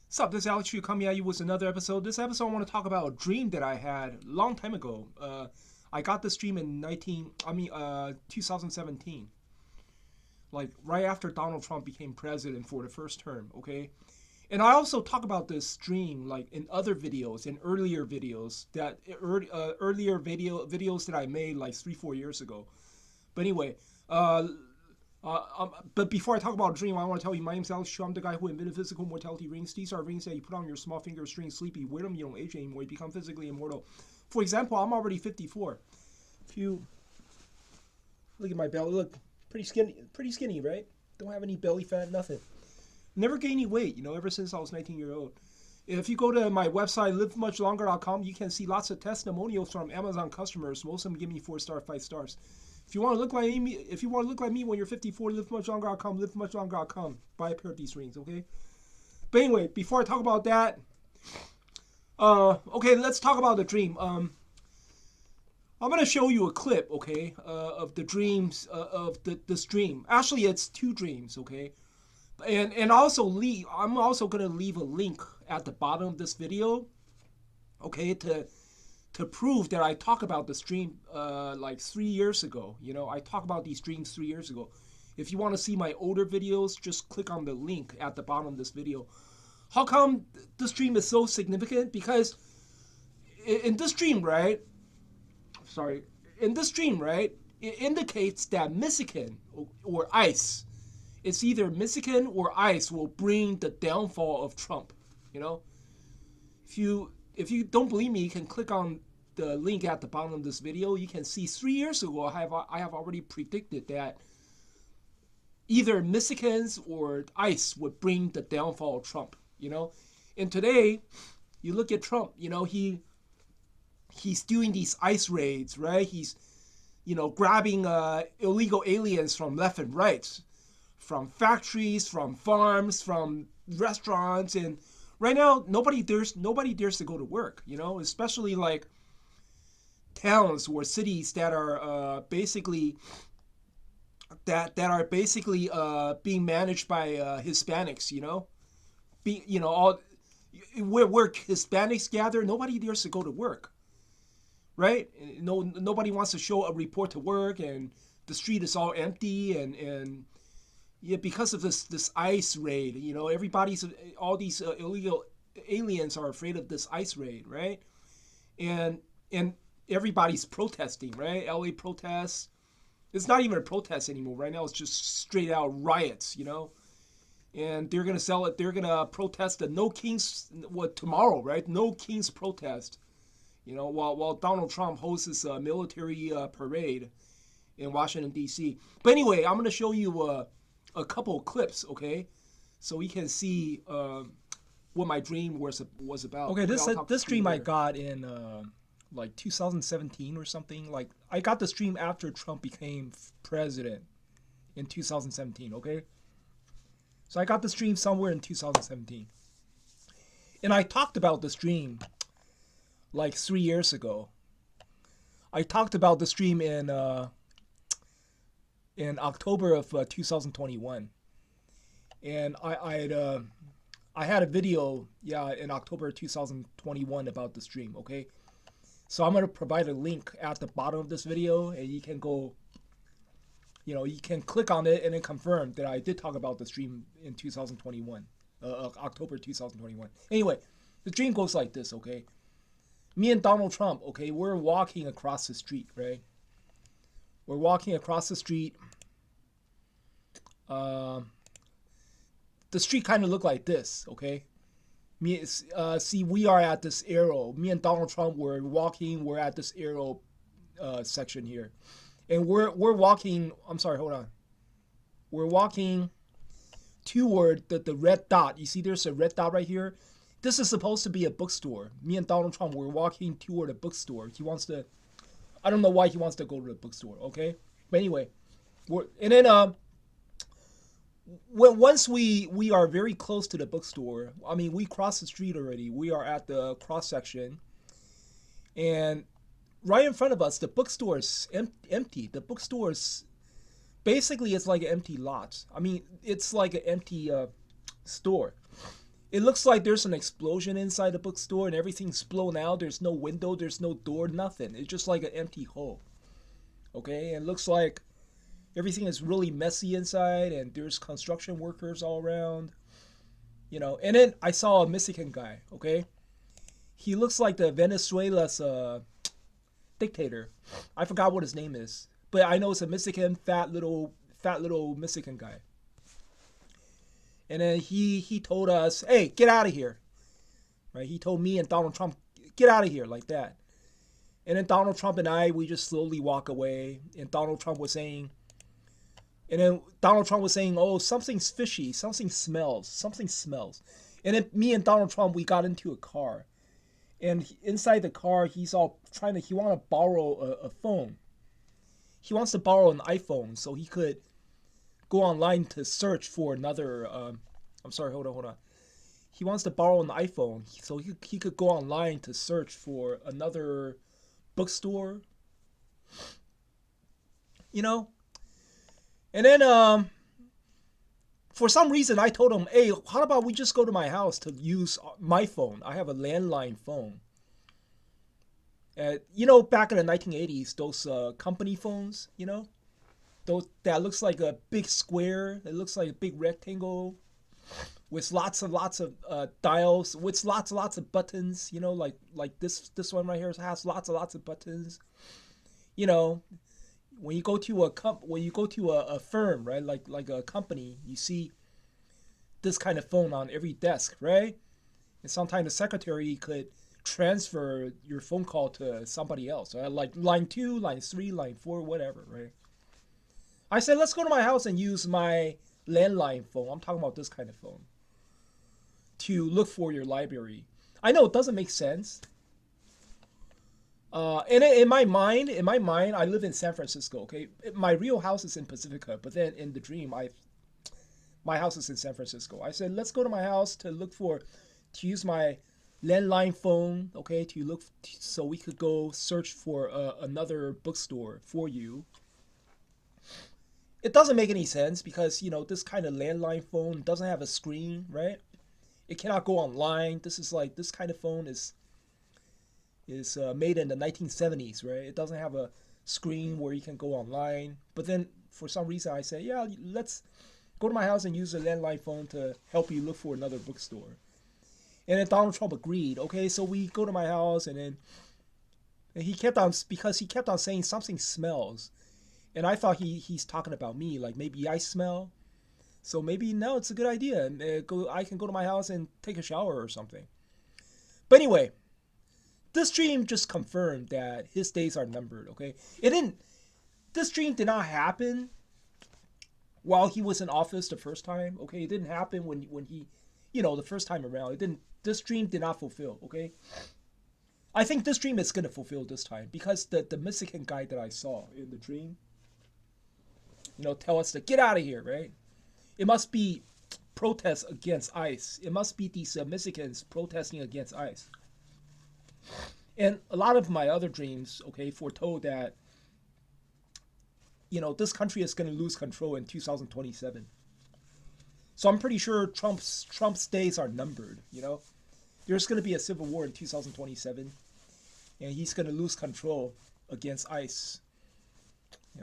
What's up? This is Alex Yu coming at you with another episode. This episode I want to talk about a dream that I had a long time ago. I got this dream in 2017, like right after Donald Trump became president for the first term. Okay, and I also talk about this dream like in other videos, in earlier videos earlier videos that I made like 3-4 years ago. But anyway, uh, but before I talk about a dream, I want to tell you my name's Alex Chu. I'm the guy who invented physical mortality rings. These are rings that you put on your small finger string sleepy. Wear them, you don't age anymore. You become physically immortal. For example, I'm already 54. If you look at my belly, look pretty skinny, right? Don't have any belly fat, nothing. Never gained any weight, ever since I was 19 years old. If you go to my website, livemuchlonger.com, you can see lots of testimonials from Amazon customers. Most of them give me 4 star, 5 stars. If you want to look like me, when you're 54, livemuchlonger.com, livemuchlonger.com. Buy a pair of these rings, okay? But anyway, before I talk about that, okay, let's talk about the dream. I'm gonna show you a clip, okay, of the dreams of this dream. Actually, it's two dreams, okay, and I'm also gonna leave a link at the bottom of this video, okay, to prove that I talk about this dream like 3 years ago. I talk about these dreams 3 years ago. If you want to see my older videos, just click on the link at the bottom of this video. How come this dream is so significant? Because in this dream, right? Sorry, in this dream, right? It indicates that Michigan or ICE, it's either Michigan or ICE will bring the downfall of Trump. You know, if you don't believe me, you can click on the link at the bottom of this video. You can see 3 years ago I have already predicted that either Mexicans or ICE would bring the downfall of Trump. And today you look at Trump. He's doing these ICE raids, right? He's grabbing illegal aliens from left and right, from factories, from farms, from restaurants, and right now nobody dares to go to work. Especially like towns or cities that are basically being managed by Hispanics. All where Hispanics gather, nobody dares to go to work, right? No, nobody wants to show a report to work, and the street is all empty, and yeah, because of this ICE raid, all these illegal aliens are afraid of this ICE raid, right? And everybody's protesting, right? LA protests. It's not even a protest anymore. Right now, it's just straight out riots. And they're gonna sell it. They're gonna protest the No Kings tomorrow, right? No Kings protest. While Donald Trump hosts his military parade in Washington D.C. But anyway, I'm gonna show you a couple of clips, okay, so we can see what my dream was about. Okay, this dream I got in like 2017 or something. Like I got this dream after Trump became president in 2017. Okay, so I got this dream somewhere in 2017, and I talked about this dream like 3 years ago. I talked about this dream in October of 2021, and I had a video, yeah, in October 2021 about this dream. Okay, so I'm gonna provide a link at the bottom of this video, and you can go, you can click on it and then confirm that I did talk about this dream in 2021, October 2021. Anyway, the dream goes like this. Okay, me and Donald Trump. Okay, we're walking across the street, right? We're walking across the street. The street kind of looked like this, okay? See, we are at this arrow. Me and Donald Trump were walking. We're at this arrow section here, and we're walking. I'm sorry, hold on. We're walking toward the red dot. You see, there's a red dot right here. This is supposed to be a bookstore. Me and Donald Trump, we're walking toward a bookstore. He wants to. I don't know why he wants to go to the bookstore. Okay, but anyway, once we are very close to the bookstore. I mean, we crossed the street already. We are at the cross section, and right in front of us, the bookstore is empty. The bookstore is basically, it's like an empty lot. I mean, it's like an empty store, It looks like there's an explosion inside the bookstore and everything's blown out. There's no window, there's no door, nothing. It's just like an empty hole. Okay, and it looks like everything is really messy inside and there's construction workers all around. And then I saw a Mexican guy. Okay, he looks like the Venezuela's dictator. I forgot what his name is, but I know it's a Mexican fat little Mexican guy. And then he told us, "Hey, get out of here!" Right? He told me and Donald Trump, "Get out of here!" like that. And then Donald Trump and I, we just slowly walk away. And then Donald Trump was saying, "Oh, something's fishy. Something smells. Something smells." And then me and Donald Trump, we got into a car. And inside the car, he's all he want to borrow a phone. He wants to borrow an iPhone so he could go online to search for another. I'm sorry, hold on. He wants to borrow an iPhone so he could go online to search for another bookstore. You know? And then for some reason I told him, "Hey, how about we just go to my house to use my phone? I have a landline phone." Back in the 1980s, those company phones, those that looks like a big square. It looks like a big rectangle with lots of dials, with lots of buttons. Like this one right here has lots of buttons. You know, when you go to a firm, right, like a company, you see this kind of phone on every desk, right? And sometimes the secretary could transfer your phone call to somebody else, right? Like line 2, line 3, line 4, whatever, right? I said, let's go to my house and use my landline phone. I'm talking about this kind of phone to look for your library. I know it doesn't make sense. And in my mind, I live in San Francisco. Okay, my real house is in Pacifica, but then in the dream, my house is in San Francisco. I said, let's go to my house to use my landline phone. Okay, so we could go search for another bookstore for you. It doesn't make any sense because this kind of landline phone doesn't have a screen, right? It cannot go online. This kind of phone is made in the 1970s, right? It doesn't have a screen where you can go online. But then for some reason I say, yeah, let's go to my house and use a landline phone to help you look for another bookstore. And then Donald Trump agreed. Okay, so we go to my house, and he kept on saying something smells, and I thought he's talking about me, like maybe I smell. So maybe no, it's a good idea. I can go to my house and take a shower or something. But anyway, this dream just confirmed that his days are numbered. Okay, it didn't. This dream did not happen while he was in office the first time. Okay, it didn't happen when he, the first time around. It didn't. This dream did not fulfill. Okay, I think this dream is gonna fulfill this time because the Mexican guy that I saw in the dream, tell us to get out of here, right? It must be protests against ICE. It must be these Mexicans protesting against ICE. And a lot of my other dreams, okay, foretold that, this country is going to lose control in 2027. So I'm pretty sure Trump's days are numbered. There's going to be a civil war in 2027, and he's going to lose control against ICE.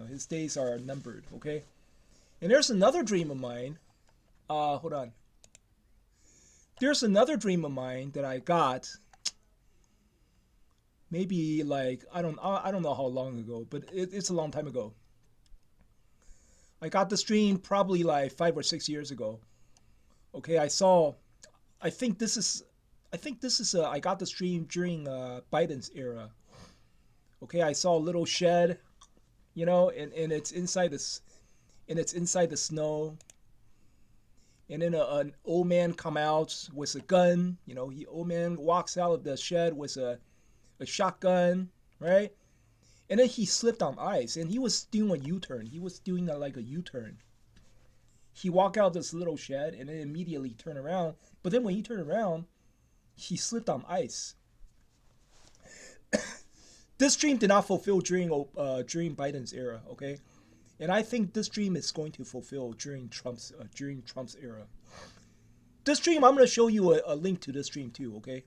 His days are numbered. Okay, and there's another dream of mine. Hold on. There's another dream of mine that I got. Maybe like I don't know how long ago, but it's a long time ago. I got this dream probably like 5 or 6 years ago. Okay, I think this is. I got this dream during Biden's era. Okay, I saw a little shed, and it's inside this, and it's inside the snow. And then an old man come out with a gun. Old man walks out of the shed with a shotgun, right? And then he slipped on ice, and he was doing a U-turn. He was doing like a U-turn. He walked out of this little shed and then immediately turned around. But then when he turned around, he slipped on ice. This dream did not fulfill during Biden's era, okay? And I think this dream is going to fulfill during Trump's era. this stream, I'm going to show you a link to this stream too, okay?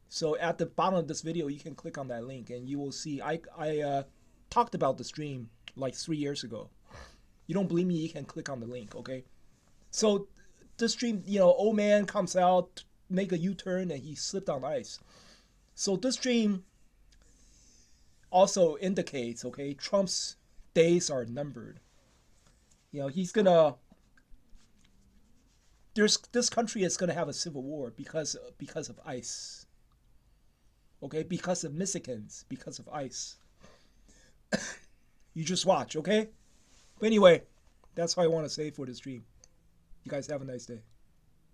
So at the bottom of this video, you can click on that link and you will see I talked about the stream like 3 years ago. You don't believe me, you can click on the link, okay? So this stream, old man comes out, make a U-turn, and he slipped on ice. So this stream also indicates, okay, Trump's days are numbered. He's gonna. This country is gonna have a civil war because of ICE. Okay, because of Mexicans, because of ICE. You just watch, okay? But anyway, that's all I want to say for the stream. You guys have a nice day.